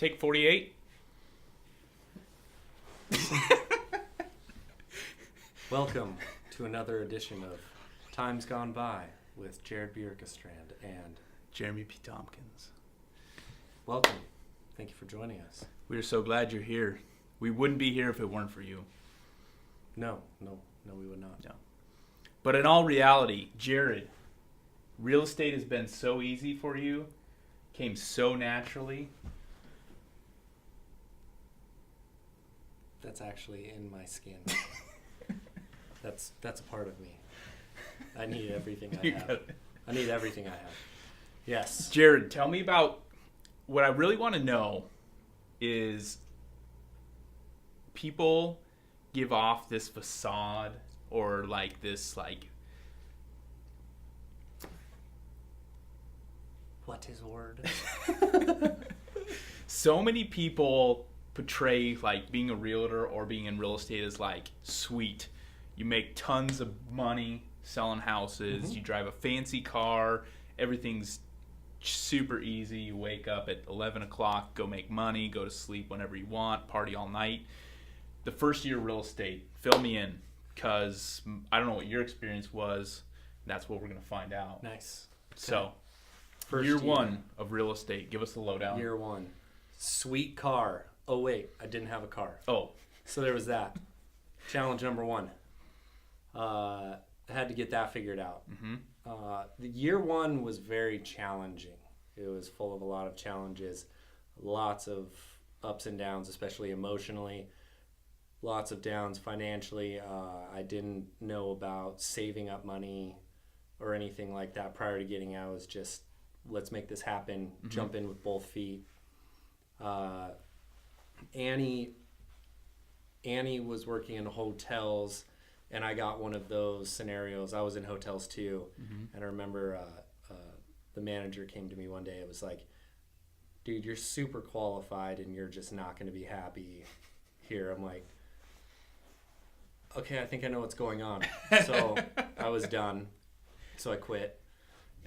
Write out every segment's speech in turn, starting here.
Take 48. Welcome to another edition of Times Gone By with Jared Bierkestrand and Jeremy P. Tompkins. welcome. Thank you for joining us. We are so glad you're here. We wouldn't be here if it weren't for you. No, we would not. No. But in all reality, Jared, real estate has been so easy for you, came so naturally. That's actually in my skin. That's a part of me. I need everything I have. I need everything I have. Yes. Jared, tell me about what I really want to know is people give off this facade or like this What is word? so many people portray like being a realtor or being in real estate as like sweet. You make tons of money selling houses. You drive a fancy car. Everything's super easy. You wake up at 11 o'clock, go make money, go to sleep whenever you want, party all night. The first year of real estate, fill me in, because I don't know what your experience was. That's what we're going to find out. Nice. So, First year one of real estate, give us the lowdown. Year one. Sweet car. Oh, wait. I didn't have a car. Oh, So there was that. Challenge number one. I had to get that figured out. The year one was very challenging. It was full of a lot of challenges, lots of ups and downs, especially emotionally, lots of downs financially. I didn't know about saving up money or anything like that prior to getting out. It was just, let's make this happen, jump in with both feet. Annie was working in hotels, and I got one of those scenarios. I was in hotels too, and I remember the manager came to me one day. It was like, dude, you're super qualified, and you're just not going to be happy here. I'm like, okay, I think I know what's going on. So I was done. So I quit,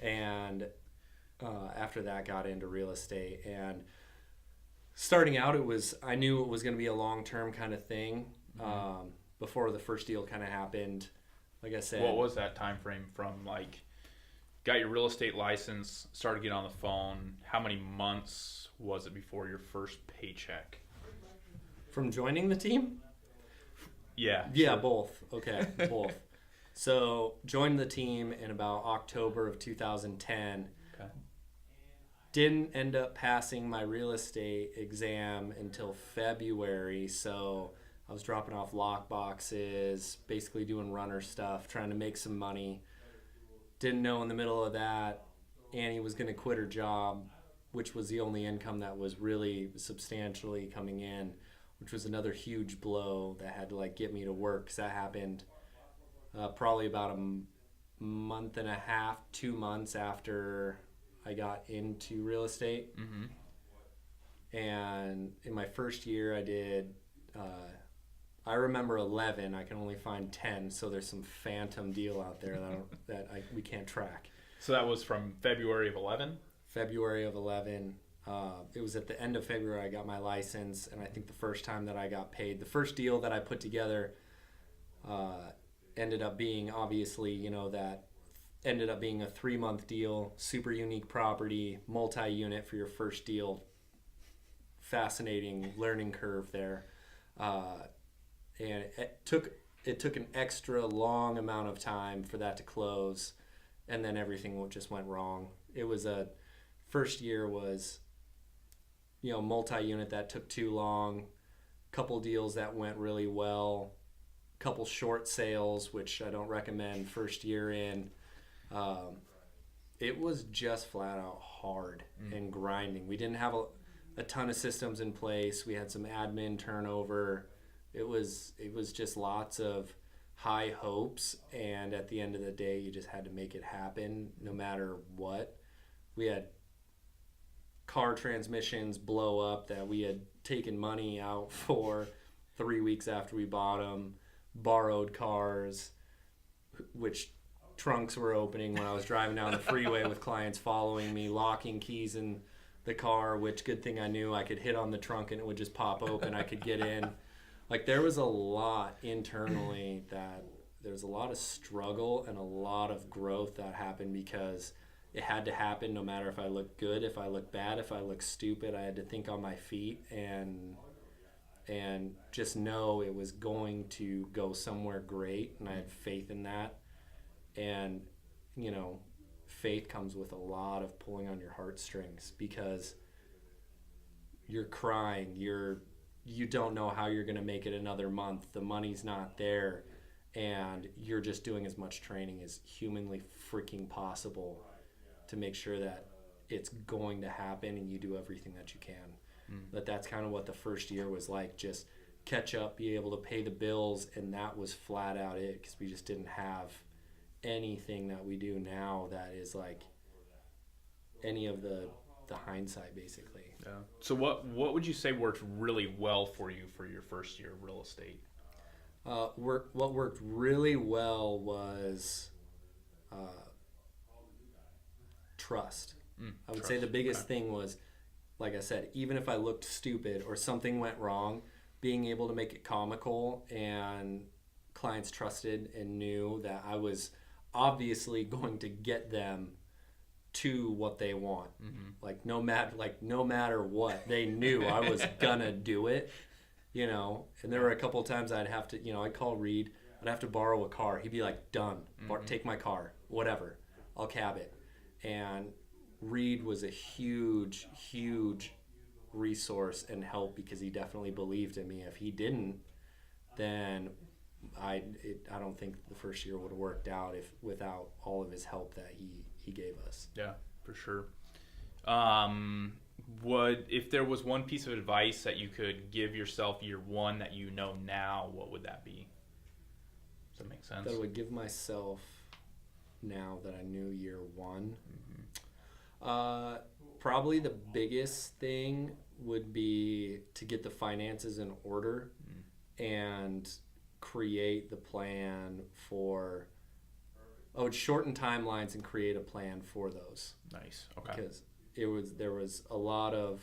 and after that got into real estate. And starting out, I knew it was going to be a long-term kind of thing. Before the first deal kind of happened, like I said. what was that time frame from like got your real estate license, started getting on the phone? How many months was it before your first paycheck? From joining the team? Yeah. Yeah, sure. both. Okay, both. So joined the team in about October of 2010. Okay. Didn't end up passing my real estate exam until February, so I was dropping off lock boxes, basically doing runner stuff, trying to make some money. Didn't know in the middle of that Annie was going to quit her job, which was the only income that was really substantially coming in, which was another huge blow that had to like get me to work, because that happened probably about a month and a half, 2 months after I got into real estate. And in my first year, I did, I remember 11. I can only find 10, so there's some phantom deal out there we can't track. So that was from February of 11? February of 11. It was at the end of February I got my license, and I think the first time that I got paid, the first deal that I put together ended up being, obviously, that ended up being a 3-month deal, super unique property, multi-unit for your first deal. Fascinating learning curve there. And it took an extra long amount of time for that to close, and then everything just went wrong. It was first year was, multi-unit that took too long, couple deals that went really well, couple short sales, which I don't recommend first year in. It was just flat out hard and grinding. We didn't have a ton of systems in place. We had some admin turnover. It was just lots of high hopes, and at the end of the day, you just had to make it happen no matter what. We had car transmissions blow up that we had taken money out for 3 weeks after we bought them, borrowed cars, which trunks were opening when I was driving down the freeway with clients following me, locking keys in the car, which good thing I knew I could hit on the trunk and it would just pop open. I could get in. Like there was a lot internally there's a lot of struggle and a lot of growth that happened because it had to happen no matter if I looked good, if I looked bad, if I looked stupid. I had to think on my feet and just know it was going to go somewhere great, and I had faith in that. And you know, faith comes with a lot of pulling on your heartstrings because you're crying, you don't know how you're going to make it another month, the money's not there, and you're just doing as much training as humanly freaking possible to make sure that it's going to happen, and you do everything that you can. That's kind of what the first year was like, just catch up, be able to pay the bills, and that was flat out it, because we just didn't have anything that we do now that is like any of the hindsight, basically. Yeah. So what would you say worked really well for you for your first year of real estate? What worked really well was trust. I would say the biggest thing was, like I said, even if I looked stupid or something went wrong, being able to make it comical, and clients trusted and knew that I was obviously going to get them to what they want. Like no matter what, they knew I was gonna do it, you know. And there were a couple of times I'd have to, you know, I'd call Reed, I'd have to borrow a car. He'd be like, done, take my car, whatever, I'll cab it. And Reed was a huge resource and help, because he definitely believed in me. If he didn't, then I don't think the first year would have worked out without all of his help that he gave us. Yeah, for sure. If there was one piece of advice that you could give yourself year one that you know now, what would that be? Does that make sense? That I would give myself now that I knew year one. Probably the biggest thing would be to get the finances in order and create the plan for. I would shorten timelines and create a plan for those. Nice. Okay. Because there was a lot of,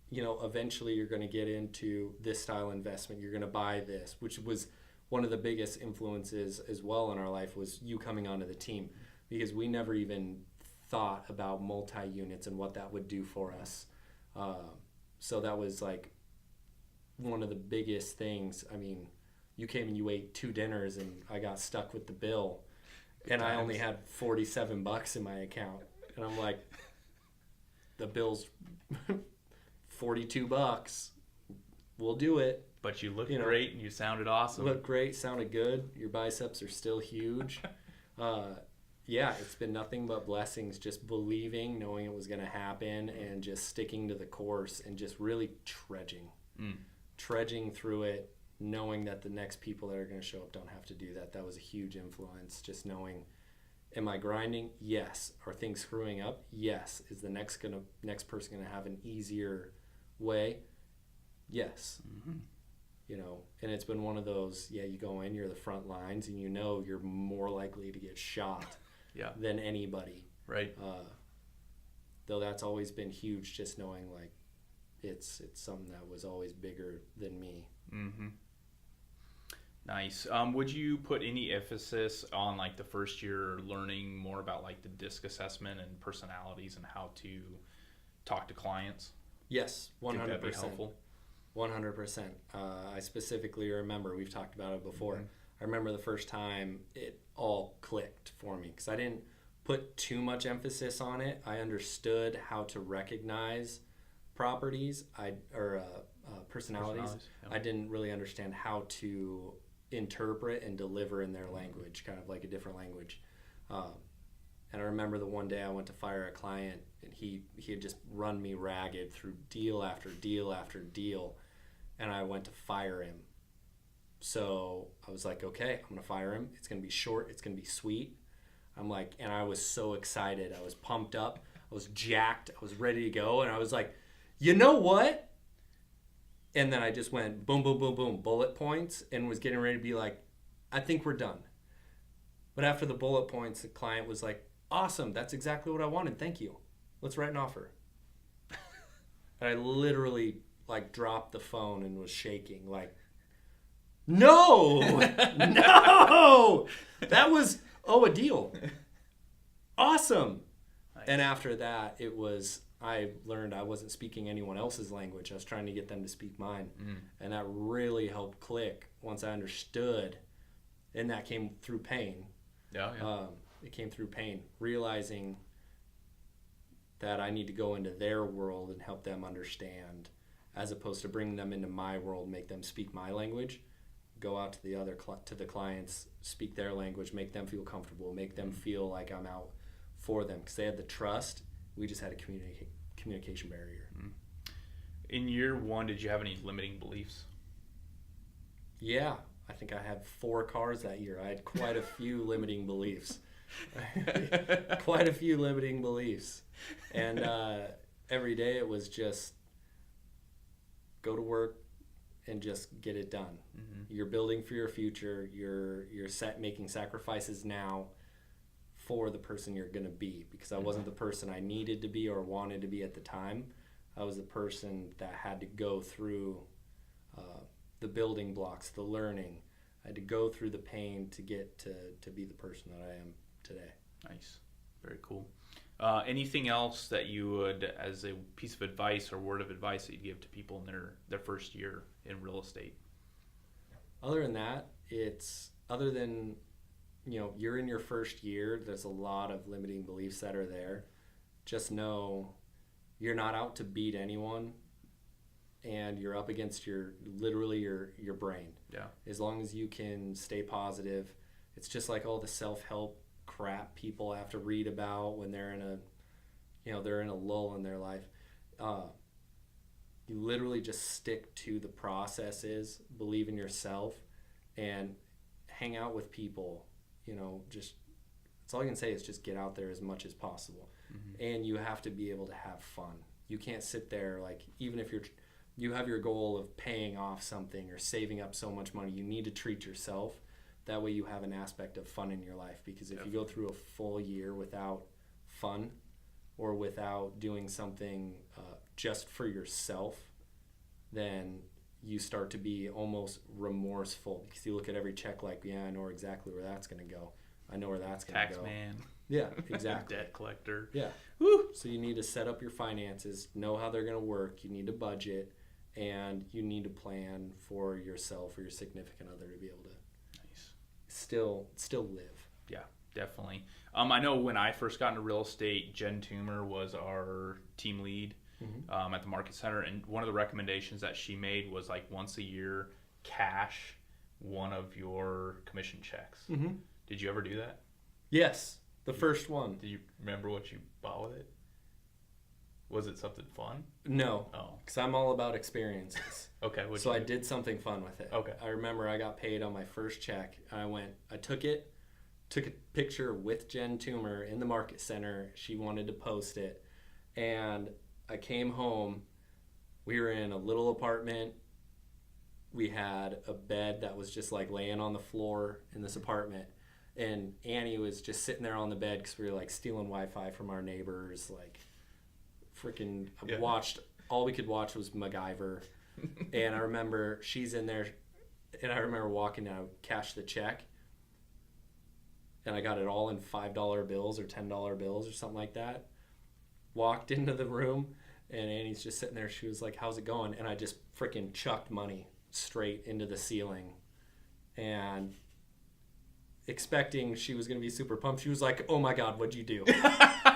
you know, eventually you're going to get into this style investment. You're going to buy this, which was one of the biggest influences as well in our life, was you coming onto the team, because we never even thought about multi-units and what that would do for us. So that was like one of the biggest things. I mean, you came and you ate 2 dinners and I got stuck with the bill, and I only had $47 in my account, and I'm like, the bill's $42. We'll do it. But you looked great and you sounded awesome. Looked great, sounded good. Your biceps are still huge. Yeah, it's been nothing but blessings, just believing, knowing it was going to happen, and just sticking to the course and just really trudging through it, knowing that the next people that are going to show up don't have to do that. That was a huge influence, just knowing, am I grinding? Yes. Are things screwing up? Yes. Is the next person going to have an easier way? Yes. You know, and it's been one of those, you go in, you're the front lines, and you know you're more likely to get shot than anybody. Right. Though that's always been huge, just knowing like it's something that was always bigger than me. Nice. Would you put any emphasis on like the first year learning more about like the DISC assessment and personalities and how to talk to clients? Yes, 100%. Think that'd be helpful? 100%. I specifically remember, we've talked about it before. I remember the first time it all clicked for me, because I didn't put too much emphasis on it. I understood how to recognize properties personalities. I didn't really understand how to interpret and deliver in their language, kind of like a different language. And I remember the one day I went to fire a client, and he had just run me ragged through deal after deal after deal, and I went to fire him. So I was like, okay, I'm going to fire him. It's going to be short. It's going to be sweet. I'm like, and I was so excited. I was pumped up. I was jacked. I was ready to go. And I was like, you know what? And then I just went boom, boom, boom, boom, bullet points, and was getting ready to be like, I think we're done. But after the bullet points, the client was like, awesome. That's exactly what I wanted. Thank you. Let's write an offer. And I literally like dropped the phone and was shaking like, no, no, that was, a deal. Awesome. Nice. And after that, I learned I wasn't speaking anyone else's language. I was trying to get them to speak mine. And that really helped click once I understood. And that came through pain. Yeah. It came through pain, realizing that I need to go into their world and help them understand, as opposed to bringing them into my world, make them speak my language. Go out to the clients, speak their language, make them feel comfortable, make them feel like I'm out for them, because they had the trust. We just had a communication barrier. In year 1, did you have any limiting beliefs? Yeah, I think I had 4 cars that year. I had quite a few limiting beliefs. Quite a few limiting beliefs. And every day it was just go to work and just get it done. You're building for your future. You're making sacrifices now for the person you're going to be, because I wasn't the person I needed to be or wanted to be at the time. I was the person that had to go through the building blocks, the learning. I had to go through the pain to get to be the person that I am today. Nice. Very cool. Anything else that you would, as a piece of advice or word of advice, that you'd give to people in their first year in real estate? Other than that, other than, you're in your first year, there's a lot of limiting beliefs that are there. Just know you're not out to beat anyone, and you're up against your brain. Yeah. As long as you can stay positive. It's just like all the self-help crap people have to read about when they're in a lull in their life. You literally just stick to the processes, believe in yourself, and hang out with people. That's all I can say is just get out there as much as possible. And you have to be able to have fun. You can't sit there, like, even if you have your goal of paying off something or saving up so much money, you need to treat yourself. That way you have an aspect of fun in your life, because if you go through a full year without fun or without doing something just for yourself, then you start to be almost remorseful, because you look at every check like, yeah, I know exactly where that's going to go. I know where that's going to go. Tax man. Yeah, exactly. Debt collector. Yeah. Woo. So you need to set up your finances, know how they're going to work. You need to budget, and you need to plan for yourself or your significant other to be able to still live. Yeah, definitely. I know when I first got into real estate, Jen Toomer was our team lead at the Market Center, and one of the recommendations that she made was, like, once a year, cash one of your commission checks. Did you ever do that? Yes, the first one. Did you remember what you bought with it? Was it something fun? No. Oh. Because I'm all about experiences. Okay. So I did something fun with it. Okay. I remember I got paid on my first check. I took a picture with Jen Toomer in the Market Center. She wanted to post it. And I came home. We were in a little apartment. We had a bed that was just like laying on the floor in this apartment. And Annie was just sitting there on the bed because we were like stealing Wi-Fi from our neighbors, like, freaking watched, all we could watch was MacGyver. And I remember she's in there, and I remember walking out, cashed the check, and I got it all in $5 bills or $10 bills or something like that. Walked into the room, and Annie's just sitting there. She was like, how's it going? And I just freaking chucked money straight into the ceiling, and expecting she was going to be super pumped. She was like, oh my God, what'd you do?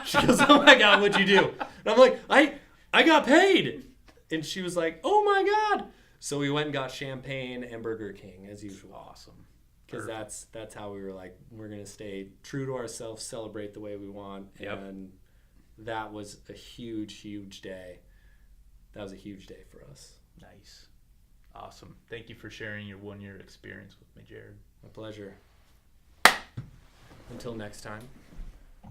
She goes, oh my God, what'd you do? And I'm like, I got paid. And she was like, oh my God. So we went and got champagne and Burger King as usual. Awesome. Because that's how we were like, we're going to stay true to ourselves, celebrate the way we want. Yep. And that was a huge, huge day. That was a huge day for us. Nice. Awesome. Thank you for sharing your 1-year experience with me, Jared. My pleasure. Until next time,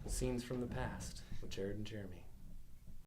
scenes from the past with Jared and Jeremy.